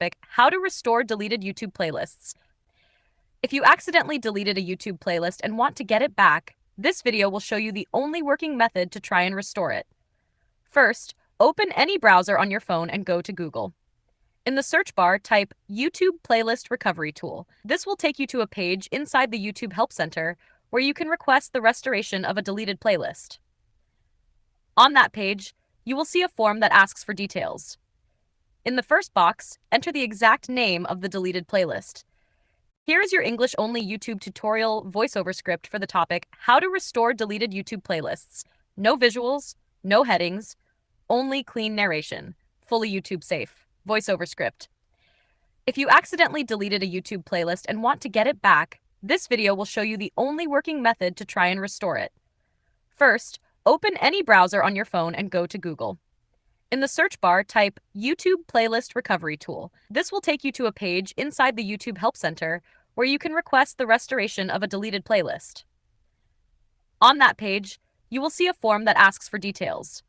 How to restore deleted YouTube playlists. If you accidentally deleted a YouTube playlist and want to get it back, this video will show you the only working method to try and restore it. First, open any browser on your phone and go to Google. In the search bar, type YouTube Playlist Recovery Tool. This will take you to a page inside the YouTube Help Center where you can request the restoration of a deleted playlist. On that page, you will see a form that asks for details. In the first box, enter the exact name of the deleted playlist. Here is your English-only YouTube tutorial voiceover script for the topic, How to Restore Deleted YouTube Playlists. No visuals, no headings, only clean narration. Fully YouTube safe. Voiceover script. If you accidentally deleted a YouTube playlist and want to get it back, this video will show you the only working method to try and restore it. First, open any browser on your phone and go to Google. In the search bar, type YouTube Playlist Recovery Tool. This will take you to a page inside the YouTube Help Center where you can request the restoration of a deleted playlist. On that page, you will see a form that asks for details.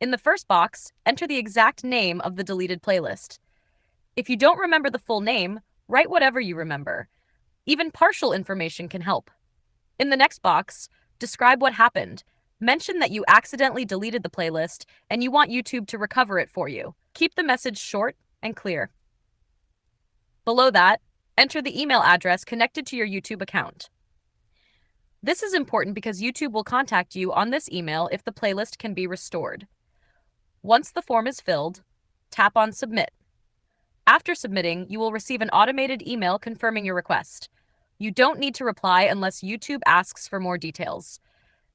In the first box, enter the exact name of the deleted playlist. If you don't remember the full name, write whatever you remember. Even partial information can help. In the next box, describe what happened. Mention that you accidentally deleted the playlist and you want YouTube to recover it for you. Keep the message short and clear. Below that, enter the email address connected to your YouTube account. This is important because YouTube will contact you on this email if the playlist can be restored. Once the form is filled, tap on Submit. After submitting, you will receive an automated email confirming your request. You don't need to reply unless YouTube asks for more details.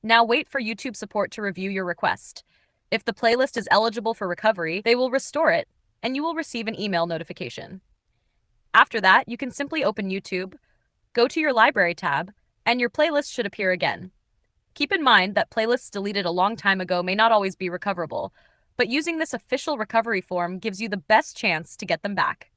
Now wait for YouTube support to review your request. If the playlist is eligible for recovery, they will restore it, and you will receive an email notification. After that, you can simply open YouTube, go to your Library tab, and your playlist should appear again. Keep in mind that playlists deleted a long time ago may not always be recoverable, but using this official recovery form gives you the best chance to get them back.